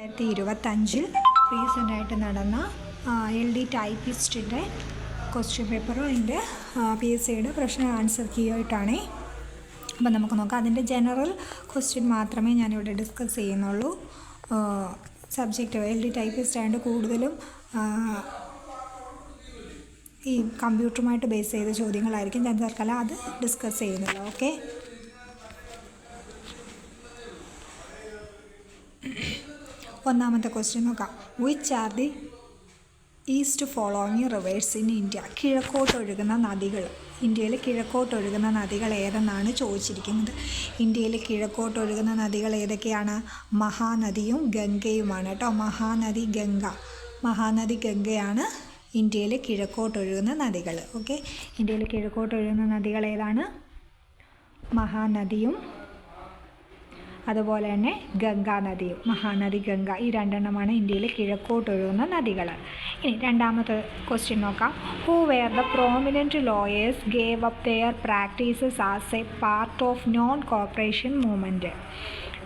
2025 റീസെൻ്റായിട്ട് നടന്ന LD ടൈപ്പിസ്റ്റിൻ്റെ question പേപ്പറും അതിൻ്റെ PSCയുടെ പ്രശ്ന ആൻസർ കീ ആയിട്ടാണ്. അപ്പം നമുക്ക് നോക്കാം. അതിൻ്റെ ജനറൽ ക്വസ്റ്റ്യൻ മാത്രമേ ഞാനിവിടെ ഡിസ്കസ് ചെയ്യുന്നുള്ളൂ. സബ്ജക്റ്റ് LD ടൈപ്പിസ്റ്റ് ആയതുകൊണ്ട് കൂടുതലും ഈ കമ്പ്യൂട്ടറുമായിട്ട് ബേസ് ചെയ്ത ചോദ്യങ്ങളായിരിക്കും. ഞാൻ തൽക്കാലം അത് ഡിസ്കസ് ചെയ്യുന്നില്ല. ഓക്കെ, ഒന്നാമത്തെ ക്വസ്റ്റ്യൻ നോക്കാം. Which are the east following rivers in India? കിഴക്കോട്ടൊഴുകുന്ന നദികൾ, ഇന്ത്യയിൽ കിഴക്കോട്ടൊഴുകുന്ന നദികൾ ഏതെന്നാണ് ചോദിച്ചിരിക്കുന്നത്. ഇന്ത്യയിൽ കിഴക്കോട്ടൊഴുകുന്ന നദികൾ ഏതൊക്കെയാണ്? മഹാനദിയും ഗംഗയുമാണ് കേട്ടോ. മഹാനദി ഗംഗയാണ് ഇന്ത്യയിൽ കിഴക്കോട്ടൊഴുകുന്ന നദികൾ. ഓക്കെ, ഇന്ത്യയിൽ കിഴക്കോട്ടൊഴുകുന്ന നദികൾ ഏതാണ്? മഹാനദിയും അതുപോലെ തന്നെ ഗംഗാനദിയും. മഹാനദി, ഗംഗ, ഈ രണ്ടെണ്ണമാണ് ഇന്ത്യയിൽ കിഴക്കോട്ടൊഴുകുന്ന നദികൾ. ഇനി രണ്ടാമത്തെ ക്വസ്റ്റ്യൻ നോക്കാം. Who were the prominent lawyers gave up their practices as a part of non corporation movement?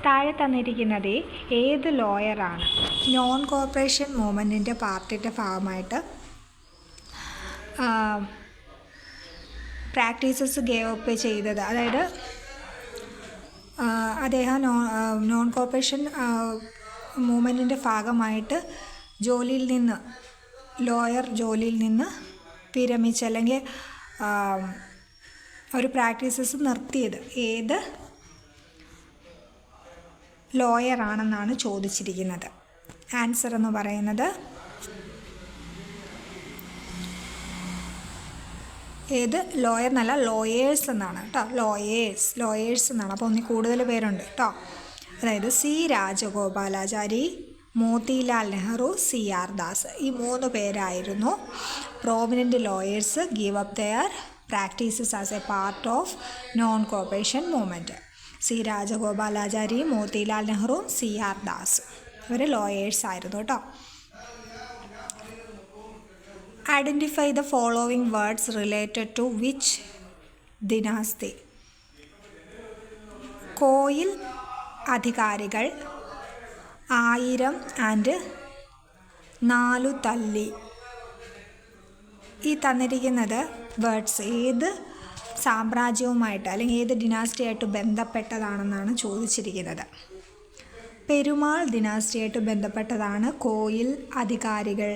താഴെ തന്നിരിക്കുന്നത് ഏത് ലോയറാണ് നോൺ കോർപ്പറേഷൻ മൂവ്മെൻറ്റിൻ്റെ പാർട്ടിൻ്റെ ഭാഗമായിട്ട് പ്രാക്ടീസസ് ഗേവ് അപ്പ് ചെയ്തത്? അതായത് അദ്ദേഹം നോൺ കോർപ്പറേഷൻ മൂവ്മെൻറ്റിൻ്റെ ഭാഗമായിട്ട് ലോയർ ജോലിയിൽ നിന്ന് വിരമിച്ച് അല്ലെങ്കിൽ ഒരു പ്രാക്ടീസസ് നിർത്തിയത് ഏത് ലോയറാണെന്നാണ് ചോദിച്ചിരിക്കുന്നത്. ആൻസർ എന്ന് പറയുന്നത് ഏത് ലോയർ എന്നല്ല, ലോയേഴ്സ് എന്നാണ് കേട്ടോ. ലോയേഴ്സ് എന്നാണ്. അപ്പോൾ ഒന്നിൽ കൂടുതൽ പേരുണ്ട് കേട്ടോ. അതായത് സി രാജഗോപാലാചാരി, മോത്തിലാൽ നെഹ്റു, CR ദാസ്, ഈ 3 പേരായിരുന്നു prominent lawyers give up their practices as a part of non corporation movement. C Rajagopalachari, Motilal Nehru, CR Das, ഇവർ ലോയേഴ്സ് ആയിരുന്നു കേട്ടോ. Identify the following words related to which ദിനാസ്തി? കോയിൽ അധികാരികൾ, 1000 ആൻഡ് 4 തല്ലി. ഈ തന്നിരിക്കുന്നത് വേർഡ്സ് ഏത് സാമ്രാജ്യവുമായിട്ട് അല്ലെങ്കിൽ ഏത് ഡിനാസ്റ്റിയായിട്ട് ബന്ധപ്പെട്ടതാണെന്നാണ് ചോദിച്ചിരിക്കുന്നത്. പെരുമാൾ ഡിനാസ്റ്റിയായിട്ട് ബന്ധപ്പെട്ടതാണ് കോയിൽ അധികാരികൾ,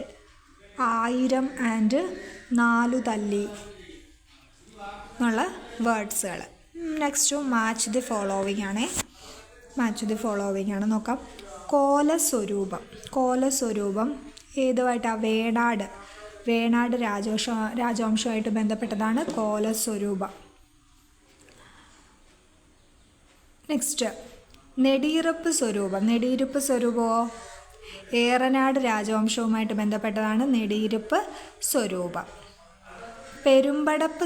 1000 ആൻഡ് 4 തല്ലി എന്നുള്ള വേർഡ്സുകൾ. നെക്സ്റ്റ് മാച്ച് ദി ഫോളോവിങ് ആണ്. നോക്കാം. കോലസ്വരൂപം ഏതുമായിട്ടാണ്? വേണാട് രാജവംശമായിട്ട് ബന്ധപ്പെട്ടതാണ് കോലസ്വരൂപം. നെക്സ്റ്റ് നെടിയിരുപ്പ് സ്വരൂപമോ ഏറനാട് രാജവംശവുമായിട്ട് ബന്ധപ്പെട്ടതാണ് നെടിയിരുപ്പ് സ്വരൂപം. പെരുമ്പടപ്പ്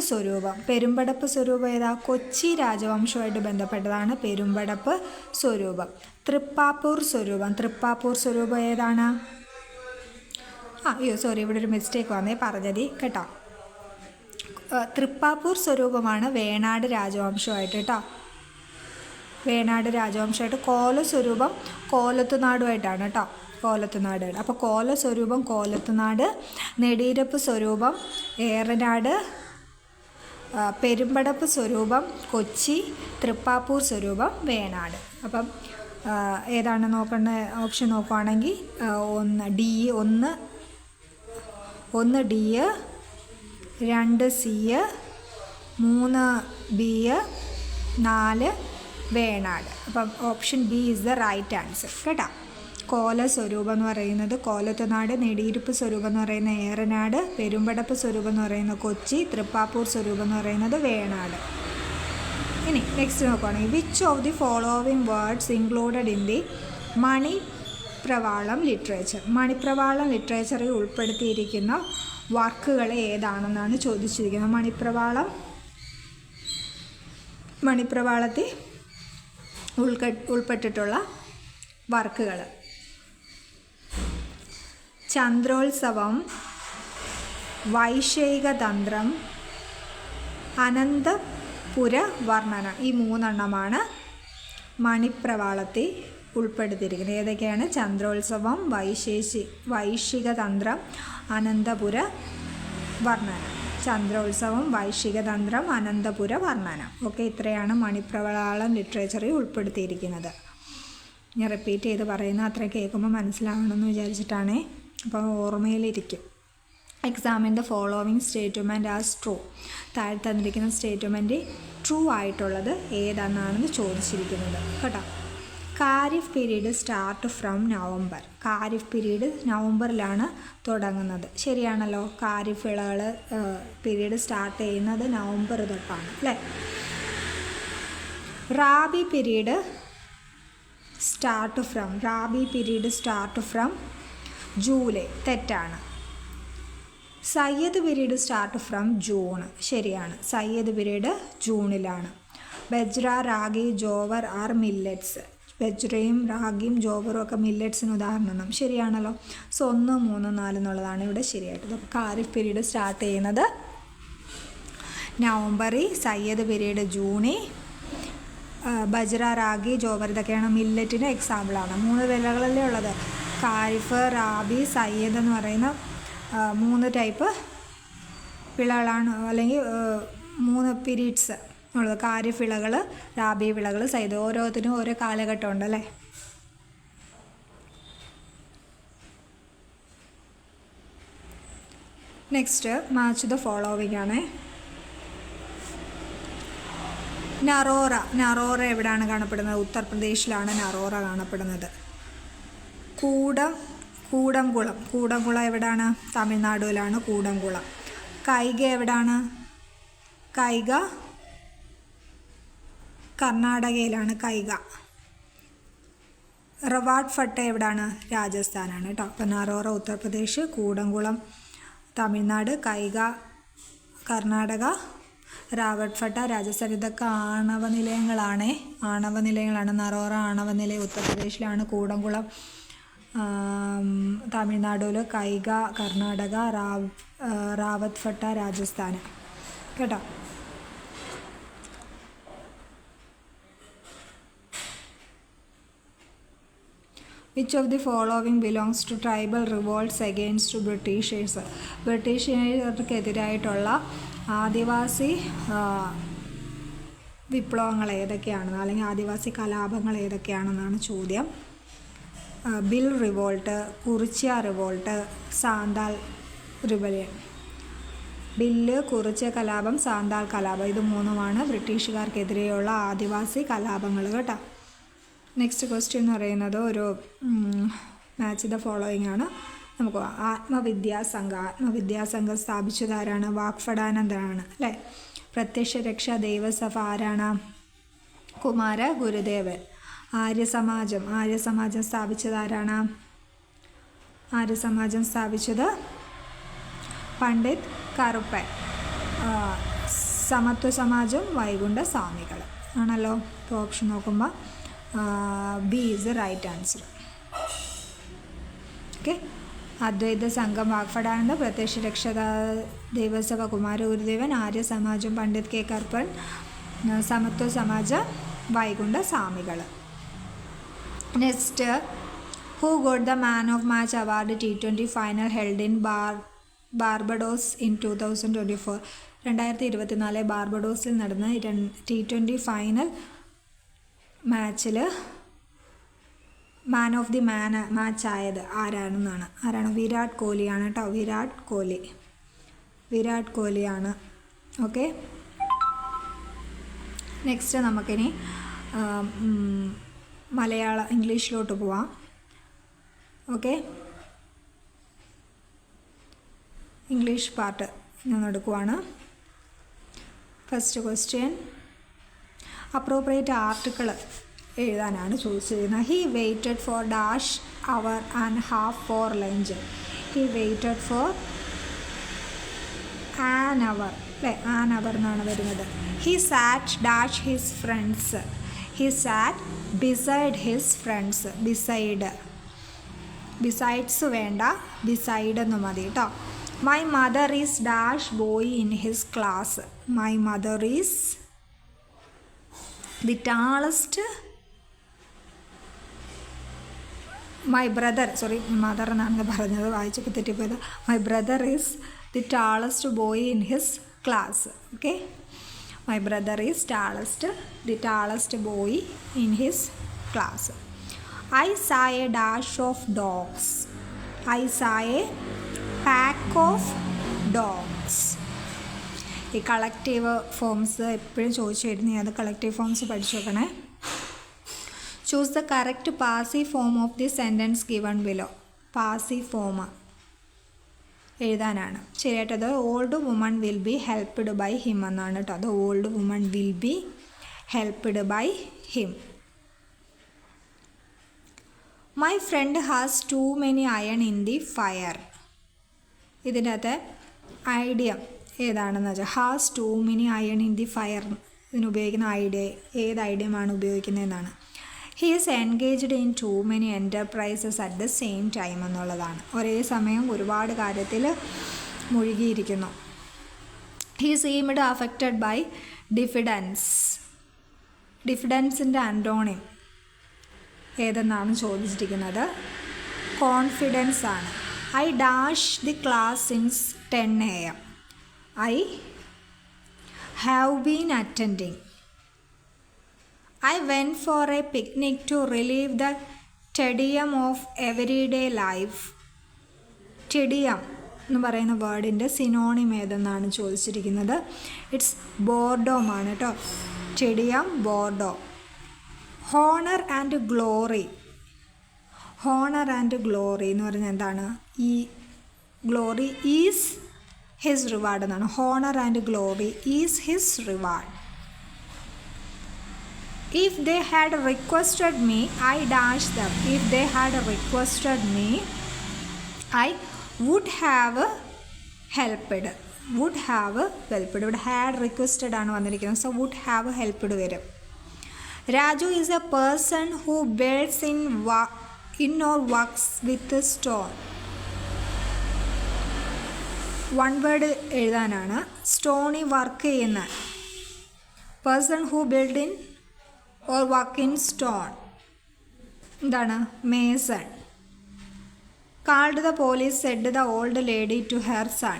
സ്വരൂപം ഏതാ? കൊച്ചി രാജവംശവുമായിട്ട് ബന്ധപ്പെട്ടതാണ് പെരുമ്പടപ്പ് സ്വരൂപം. തൃപ്പാപ്പൂർ സ്വരൂപം ഏതാണ്? ഇവിടെ ഒരു മിസ്റ്റേക്ക് വന്നേ, പറഞ്ഞതി കേട്ടോ. തൃപ്പാപ്പൂർ സ്വരൂപമാണ് വേണാട് രാജവംശമായിട്ട് കേട്ടോ. കോലസ്വരൂപം കോലത്തുനാടുമായിട്ടാണ് കേട്ടോ. അപ്പോൾ കോലസ്വരൂപം കോലത്തുനാട്, നെടിയിരുപ്പ് സ്വരൂപം ഏറനാട്, പെരുമ്പടപ്പ് സ്വരൂപം കൊച്ചി, തൃപ്പാപ്പൂർ സ്വരൂപം വേണാട്. അപ്പം ഏതാണ് നോക്കേണ്ട ഓപ്ഷൻ നോക്കുകയാണെങ്കിൽ 1 D, 2 C, 3 B, 4 വേണാട്. അപ്പം option B is the right answer കേട്ടോ. കോലസ്വരൂപം എന്ന് പറയുന്നത് കോലത്തുനാട്, നെടിയിരുപ്പ് സ്വരൂപം എന്ന് പറയുന്ന ഏറനാട്, പെരുമ്പടപ്പ് സ്വരൂപം എന്ന് പറയുന്നത് കൊച്ചി, തൃപ്പാപ്പൂർ സ്വരൂപം എന്ന് പറയുന്നത് വേണാട്. ഇനി നെക്സ്റ്റ് നോക്കുകയാണെങ്കിൽ which of the following words included in the Manipravalam ലിറ്ററേച്ചറിൽ ഉൾപ്പെടുത്തിയിരിക്കുന്ന വർക്കുകൾ ഏതാണെന്നാണ് ചോദിച്ചിരിക്കുന്നത്. മണിപ്രവാളത്തിൽ ഉൾപ്പെട്ടിട്ടുള്ള വർക്കുകൾ: ചന്ദ്രോത്സവം, വൈശേഖതന്ത്രം, അനന്തപുര വർണ്ണന. ഈ 3 മണിപ്രവാളത്തിൽ ഉൾപ്പെടുത്തിയിരിക്കുന്നത്. ഏതൊക്കെയാണ്? ചന്ദ്രോത്സവം, വൈശികതന്ത്രം, അനന്തപുര വർണ്ണന. ചന്ദ്രോത്സവം, വൈശികതന്ത്രം, അനന്തപുര വർണ്ണന. ഓക്കെ, ഇത്രയാണ് മണിപ്രവാളം ലിറ്ററേച്ചറിൽ ഉൾപ്പെടുത്തിയിരിക്കുന്നത്. ഞാൻ റിപ്പീറ്റ് ചെയ്ത് പറയുന്ന അത്ര കേൾക്കുമ്പോൾ മനസ്സിലാവണമെന്ന് വിചാരിച്ചിട്ടാണ്. അപ്പോൾ ഓർമ്മയിലിരിക്കും. Examine the following statement as true. താഴെ തന്നിരിക്കുന്ന സ്റ്റേറ്റ്മെൻറ്റ് ട്രൂ ആയിട്ടുള്ളത് ഏതാണെന്നാണെന്ന് ചോദിച്ചിരിക്കുന്നത് കേട്ടോ. Kharif period start from November. Kharif period നവംബറിലാണ് തുടങ്ങുന്നത്. ശരിയാണല്ലോ. ഖാരിഫ് വിളകൾ പീരീഡ് സ്റ്റാർട്ട് ചെയ്യുന്നത് നവംബർ തൊട്ടാണ് അല്ലേ. Rabi period start from July. തെറ്റാണ്. Zaid period start from June. ശരിയാണ്. സയ്യദ് പീരീഡ് ജൂണിലാണ്. Bajra, ragi, jowar are millets. ബജ്രയും റാഗിയും ജോവറും ഒക്കെ മില്ലറ്റ്സിന് ഉദാഹരണം. ശരിയാണല്ലോ. സോ 1, 3, 4 എന്നുള്ളതാണ് ഇവിടെ ശരിയായിട്ടത്. അപ്പോൾ ഖാരിഫ് പീരീഡ് സ്റ്റാർട്ട് ചെയ്യുന്നത് നവംബറിൽ, സയ്യദ് പീരീഡ് ജൂണിൽ, ബജ്ര, റാഗി, ജോവർ ഇതൊക്കെയാണ് മില്ലറ്റിന് എക്സാമ്പിളാണ്. 3 വിളകളല്ലേ ഉള്ളത്. ഖാരിഫ്, റാബി, സയ്യദ് എന്ന് പറയുന്ന 3 ടൈപ്പ് വിളകളാണ്, അല്ലെങ്കിൽ 3 പീരീഡ്സ് ഉള്ളത്. ഖാരിഫ് വിളകൾ, റാബി വിളകൾ, സയ്യദ്. ഓരോത്തിനും ഓരോ കാലഘട്ടം ഉണ്ടല്ലേ. നെക്സ്റ്റ് മാച്ച് ദ ഫോളോവിങ് ആണ്. നറോറ എവിടെയാണ് കാണപ്പെടുന്നത്? ഉത്തർപ്രദേശിലാണ് നറോറ കാണപ്പെടുന്നത്. കൂടംകുളം എവിടെയാണ്? തമിഴ്നാടുവിലാണ് കൂടംകുളം. കൈഗ എവിടെയാണ്? കൈഗ കർണാടകയിലാണ് കൈഗ. റവാഡ് ഫട്ട എവിടെയാണ്? രാജസ്ഥാനാണ് കേട്ടോ. അപ്പോൾ നറോറ ഉത്തർപ്രദേശ്, കൂടംകുളം തമിഴ്നാട്, കൈഗ കർണാടക, റാവട്ട് ഫട്ട രാജസ്ഥാൻ. ഇതൊക്കെ ആണവ നിലയങ്ങളാണ്. നറോറ ആണവ നിലയം ഉത്തർപ്രദേശിലാണ്, കൂടംകുളം തമിഴ്നാടുവിൽ, കൈഗ കർണാടക, റാവത്ത് ഫട്ട രാജസ്ഥാൻ കേട്ടോ. Which of the following belongs to tribal revolts against Britishers? ബ്രിട്ടീഷുകാർക്കെതിരായിട്ടുള്ള ആദിവാസി വിപ്ലവങ്ങൾ ഏതൊക്കെയാണെന്ന്, അല്ലെങ്കിൽ ആദിവാസി കലാപങ്ങൾ ഏതൊക്കെയാണെന്നാണ് ചോദ്യം. Bill revolt, Kurichya revolt, Santhal rebellion. Bill, Kurichya കലാപം, സാന്താൾ കലാപം. ഇത് 3ഉമാണ് ബ്രിട്ടീഷുകാർക്കെതിരെയുള്ള ആദിവാസി കലാപങ്ങൾ കേട്ടോ. നെക്സ്റ്റ് ക്വസ്റ്റ്യൻ എന്ന് പറയുന്നത് ഒരു മാച്ച് ദ ഫോളോയിങ് ആണ്. നമുക്ക് ആത്മവിദ്യാസംഘം സ്ഥാപിച്ചതാരാണ്? വാഗ്ഭടാനന്ദനാണ് അല്ലേ. പ്രത്യക്ഷ രക്ഷാ ദൈവസഭ ആരാണ്? കുമാര ഗുരുദേവൻ. ആര്യസമാജം സ്ഥാപിച്ചതാരാണ്? ആര്യസമാജം സ്ഥാപിച്ചത് പണ്ഡിറ്റ് കറുപ്പൻ. സമത്വ സമാജം വൈകുണ്ഠ സ്വാമികൾ ആണല്ലോ. ഇപ്പോൾ ഓപ്ഷൻ നോക്കുമ്പോൾ B is the right answer. Okay. Advaita Sangham Vagbhatananda, Pratyaksha Raksha Daivasabha Kumara Gurudevan, Arya Samajam Pandit K Karuppan, Samatva Samajam Vaikunda Swamikal. Next, who got the man of match award T20 final held in Barbados in 2024? 2024 ബാർബഡോസിൽ നടന്ന T20 ഫൈനൽ മാച്ചിൽ മാൻ ഓഫ് ദി മാച്ച് ആയത് ആരാണ്? വിരാട് കോഹ്ലിയാണ് കേട്ടോ. വിരാട് കോഹ്ലിയാണ്. ഓക്കെ. നെക്സ്റ്റ് നമുക്കിനി ഇംഗ്ലീഷിലോട്ട് പോവാം. ഓക്കെ. ഇംഗ്ലീഷ് പാർട്ട് ഞാൻ എടുക്കുവാണ്. ഫസ്റ്റ് ക്വസ്റ്റ്യൻ, അപ്രോപ്രിയേറ്റ് ആർട്ടിക്കിൾ എഴുതാനാണ് ചോദിച്ചിരുന്നത്. He waited for dash hour and half for lunch. He waited for an hour അല്ലേ. ആൻ അവർ എന്നാണ് വരുന്നത്. He sat dash his friends. He sat beside his friends. Besides വേണ്ട, beside എന്ന് മതി കേട്ടോ. My mother is dash boy in his class. My mother is the tallest my brother mother എന്നാണ് പറഞ്ഞത്, വായിച്ചപ്പോൾ തെറ്റിപ്പോയത്. My brother is the tallest boy in his class. Okay, my brother is the tallest boy in his class. I saw a dash of dogs. I saw a pack of dogs. ഈ collective forms എപ്പോഴും ചോദിച്ചു വരുന്നേ, അത് collective forms പഠിച്ചു വെക്കണേ. Choose the correct passive form of the sentence given below. Passive form എഴുതാനാണ്. ശരിയായിട്ടത് old woman will be helped by him എന്നാണ് കേട്ടോ. അത് old woman will be helped by him. My friend has too many iron in the fire. ഇതിൻ്റെ അകത്ത് idea ഏതാണെന്ന് വെച്ചാൽ has too many iron in the fire. ഇതിന് ഉപയോഗിക്കുന്ന idea ഏത് ഐഡിയമാണ് ഉപയോഗിക്കുന്നതെന്നാണ്. He is engaged in too many enterprises at the same time എന്നുള്ളതാണ്. ഒരേ സമയം ഒരുപാട് കാര്യത്തിൽ മുഴുകിയിരിക്കുന്നു. He seemed affected by diffidence. ഡിഫിഡൻസിൻ്റെ ആൻറ്റോണിം ഏതെന്നാണ് ചോദിച്ചിരിക്കുന്നത്. കോൺഫിഡൻസ് ആണ്. I dash the class since 10 AM. I have been attending. I went for a picnic to relieve the tedium of everyday life. Tedium എന്ന് പറയുന്ന വേർഡിൻ്റെ സിനോണിം ഏതെന്നാണ് ചോദിച്ചിരിക്കുന്നത്. It's boredom ആണ് കേട്ടോ. Tedium, boredom. Honour and glory. Honour and glory എന്ന് പറഞ്ഞാൽ എന്താണ്? ഈ glory is his reward എന്നാണ്. Honour and glory is his reward. If they had requested me, I dashed them. If they had requested me, I would have helped. Would have helped. ഇവിടെ had requested ആണ് വന്നിരിക്കുന്നത്. So would have helped വരും. Raju is a person who builds in or works with a stone. One word എഴുതാനാണ്. സ്റ്റോണി work ചെയ്യുന്ന person who build in or work in stone എന്താണ്? Mason. Called the police said the old lady to her son.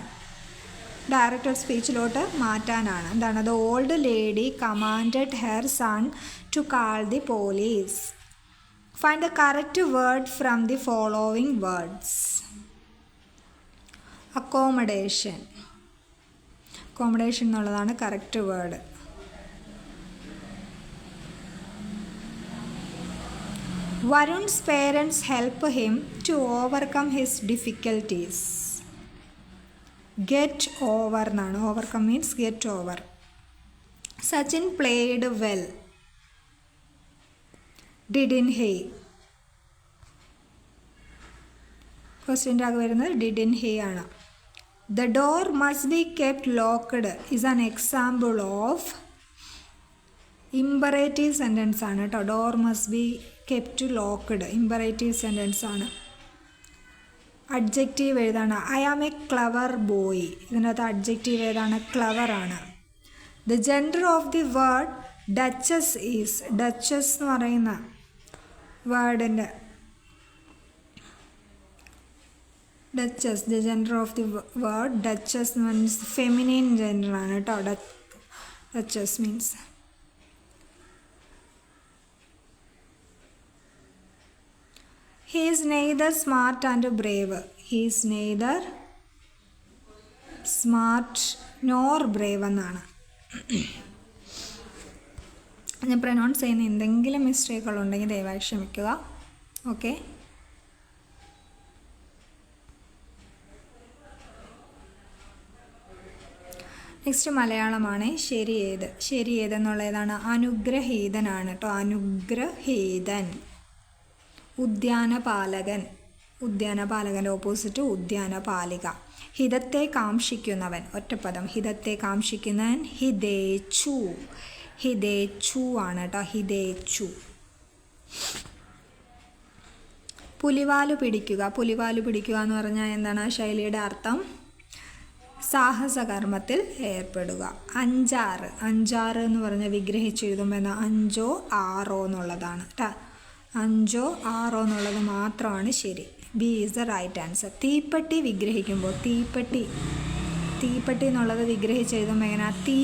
Director സ്പീച്ചിലോട്ട് മാറ്റാനാണ്. എന്താണ്? The old lady commanded her son to call the police. Find the correct word from the following words. Accommodation. Accommodation എന്നുള്ളതാണ് correct word. Varun's parents help him to overcome his difficulties. Get over എന്നാണ്. Overcome means get over. Sachin played well. Didn't he. ക്വസ്റ്റ്യൻ്റെ ആകെ വരുന്നത് didn't he ആണ്. The door must be kept locked is an example of imperative sentence ആണ് കേട്ടോ. Door must be kept locked imperative sentence ആണ്. Adjective എഴുതാണ്. I am a clever boy. ഇതിനകത്ത് adjective ഏതാണ്? ക്ലവർ ആണ്. The gender of the word duchess is. Duchess എന്ന് പറയുന്ന വേർഡിൻ്റെ Duchess, the gender of the word Duchess means feminine gender ആണ് കേട്ടോ. Duchess means. He is neither smart and brave. He is neither smart nor brave എന്നാണ്. ഞാൻ pronounce ചെയ്യുന്ന എന്തെങ്കിലും മിസ്റ്റേക്കുകളുണ്ടെങ്കിൽ ദയവായി ക്ഷമിക്കുക. ഓക്കെ. നെക്സ്റ്റ് മലയാളമാണ്. ശരി ഏത്. ശരി ഏതെന്നുള്ളതാണ്? അനുഗ്രഹീതനാണ് കേട്ടോ. അനുഗ്രഹീതൻ. ഉദ്യാനപാലകൻ. ഉദ്യാനപാലകൻ്റെ ഓപ്പോസിറ്റ് ഉദ്യാനപാലിക. ഹിതത്തെ കാംക്ഷിക്കുന്നവൻ. ഒറ്റപ്പദം. ഹിതത്തെ കാംക്ഷിക്കുന്നവൻ ഹിതേച്ചു. ഹിതേച്ചു ആണ് കേട്ടോ. ഹിതേച്ചു. പുലിവാലു പിടിക്കുക. പുലിവാലു പിടിക്കുക എന്ന് പറഞ്ഞാൽ എന്താണ്? ശൈലിയുടെ അർത്ഥം സാഹസകർമ്മത്തിൽ ഏർപ്പെടുക. അഞ്ചാറ്. അഞ്ചാറ് എന്ന് പറഞ്ഞാൽ വിഗ്രഹിച്ചെഴുതുമ്പോൾ എന്താ? അഞ്ചോ ആറോ എന്നുള്ളതാണ് കേട്ടോ. 5 6 എന്നുള്ളത് മാത്രമാണ് ശരി. B is the right answer. തീപ്പെട്ടി വിഗ്രഹിക്കുമ്പോൾ തീപ്പെട്ടി എന്നുള്ളത് വിഗ്രഹിച്ചെഴുതുമ്പോൾ എങ്ങനെ? തീ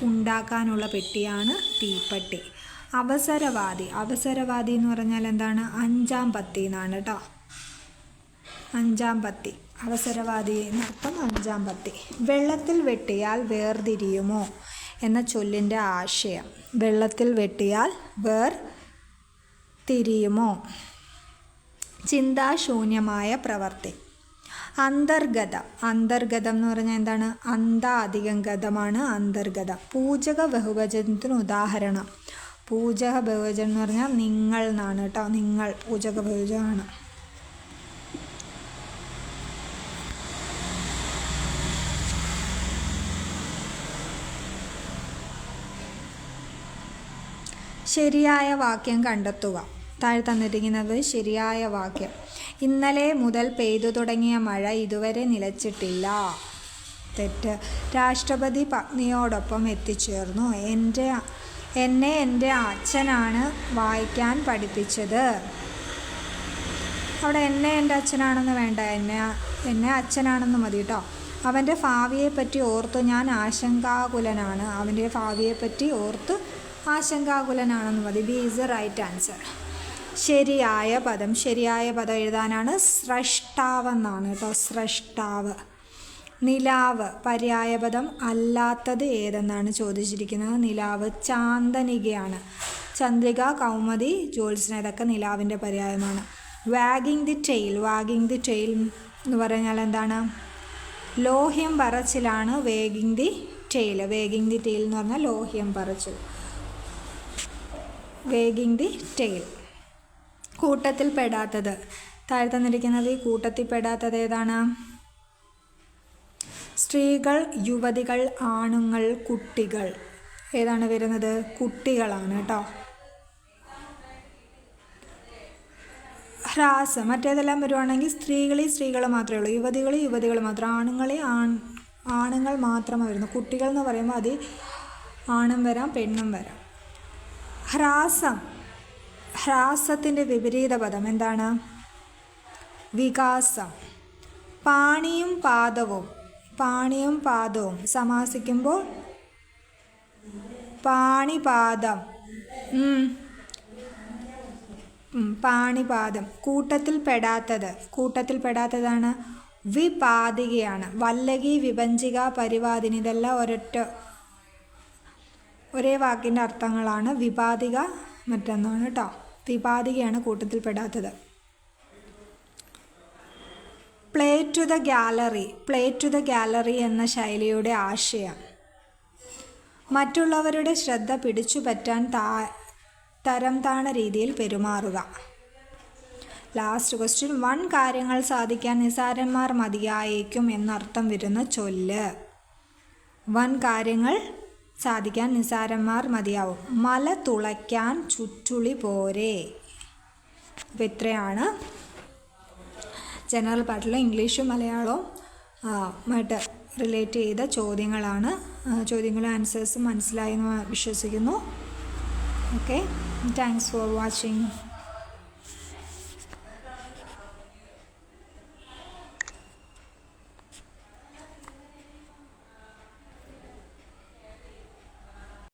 ഉണ്ടാക്കാനുള്ള പെട്ടിയാണ് തീപ്പെട്ടി. അവസരവാദി എന്ന് പറഞ്ഞാൽ എന്താണ്? 5-ാം പത്തി എന്നാണ് കേട്ടോ. 5-ാം പത്തി അവസരവാദി എന്നർത്ഥം 5-ാം പത്തി. വെള്ളത്തിൽ വെട്ടിയാൽ വേർതിരിയുമോ എന്ന ചൊല്ലിൻ്റെ ആശയം. വെള്ളത്തിൽ വെട്ടിയാൽ വേർതിരിയുമോ? ചിന്താശൂന്യമായ പ്രവൃത്തി. അന്തർഗതം എന്ന് പറഞ്ഞാൽ എന്താണ്? അധികം ഗതമാണ് അന്തർഗതം. പൂജക ബഹുവചനത്തിന് ഉദാഹരണം. പൂജക ബഹുവചനം എന്ന് പറഞ്ഞാൽ നിങ്ങൾ എന്നാണ് കേട്ടോ. നിങ്ങൾ പൂജക ബഹുവചനമാണ്. ശരിയായ വാക്യം കണ്ടെത്തുക. താഴെ തന്നിരിക്കുന്നത് ശരിയായ വാക്യം. ഇന്നലെ മുതൽ പെയ്തു തുടങ്ങിയ മഴ ഇതുവരെ നിലച്ചിട്ടില്ല. തെറ്റ്. രാഷ്ട്രപതി പത്നിയോടൊപ്പം എത്തിച്ചേർന്നു. എന്നെ എൻ്റെ അച്ഛനാണ് വായിക്കാൻ പഠിപ്പിച്ചത്. അവിടെ എന്നെ എൻ്റെ അച്ഛനാണെന്ന് വേണ്ട, എന്നെ അച്ഛനാണെന്ന് മതി കേട്ടോ. അവൻ്റെ ഭാവിയെപ്പറ്റി ഓർത്ത് ഞാൻ ആശങ്കാകുലനാണ്. അവൻ്റെ ഭാവിയെപ്പറ്റി ഓർത്ത് ആശങ്കാകുലനാണെന്ന് മതി. B is the right answer. ശരിയായ പദം എഴുതാനാണ് സ്രഷ്ടാവെന്നാണ് കേട്ടോ. സ്രഷ്ടാവ്. നിലാവ് പര്യായപദം അല്ലാത്തത് ഏതെന്നാണ് ചോദിച്ചിരിക്കുന്നത്. നിലാവ് ചാന്തനികയാണ്. ചന്ദ്രിക, കൗമുദി, ജ്യോത്സ്ന ഇതൊക്കെ നിലാവിൻ്റെ പര്യായമാണ്. വാഗിങ് ദി ടെയിൽ എന്ന് പറഞ്ഞാൽ എന്താണ്? ലോഹ്യം പറച്ചിലാണ് വേഗിങ് ദി ടെയിൽ എന്ന് പറഞ്ഞാൽ ലോഹ്യം പറച്ചിൽ. വേഗിങ് ദി ടെയിൽ. കൂട്ടത്തിൽ പെടാത്തത്. താഴെ തന്നിരിക്കുന്നത് ഈ കൂട്ടത്തിൽ പെടാത്തത് ഏതാണ്? സ്ത്രീകൾ, യുവതികൾ, ആണുങ്ങൾ, കുട്ടികൾ. ഏതാണ് വരുന്നത്? കുട്ടികളാണ് കേട്ടോ. ഹ്രാസം. മറ്റേതെല്ലാം വരുവാണെങ്കിൽ സ്ത്രീകൾ മാത്രമേ ഉള്ളൂ. യുവതികൾ മാത്രം. ആണുങ്ങൾ മാത്രമാണ് വരുന്നത്. കുട്ടികൾ എന്ന് പറയുമ്പോൾ അത് ആണും വരാം പെണ്ണും വരാം. ഹ്രാസത്തിൻ്റെ വിപരീത പദം എന്താണ്? വികാസം. പാണിയും പാദവും സമാസിക്കുമ്പോൾ പാണിപാദം. പാണിപാദം. കൂട്ടത്തിൽ പെടാത്തതാണ് വിപാദികയാണ്. വല്ലകി, വിഭഞ്ചിക, പരിവാദിനി ഇതെല്ലാം ഒരേ വാക്കിൻ്റെ അർത്ഥങ്ങളാണ്. വിപാദിക മറ്റൊന്നാണ് കേട്ടോ. വിപാദികയാണ് കൂട്ടത്തിൽ പെടാത്തത്. പ്ലേ ടു ദ ഗാലറി എന്ന ശൈലിയുടെ ആശയം. മറ്റുള്ളവരുടെ ശ്രദ്ധ പിടിച്ചുപറ്റാൻ തരം താണ രീതിയിൽ പെരുമാറുക. Last question. വൻ കാര്യങ്ങൾ സാധിക്കാൻ നിസാരന്മാർ മതിയായേക്കും എന്നർത്ഥം വരുന്ന ചൊല്ല്. വൻ കാര്യങ്ങൾ സാധിക്കാൻ നിസാരന്മാർ മതിയാവും. മല തുളയ്ക്കാൻ ചുറ്റുളി പോരെ. അപ്പോൾ ഇത്രയാണ് ജനറൽ പാർട്ടിൽ ഇംഗ്ലീഷും മലയാളവും ആയിട്ട് റിലേറ്റ് ചെയ്ത ചോദ്യങ്ങളാണ്. ചോദ്യങ്ങളും ആൻസേഴ്സും മനസ്സിലായെന്ന് വിശ്വസിക്കുന്നു. Okay, thanks for watching.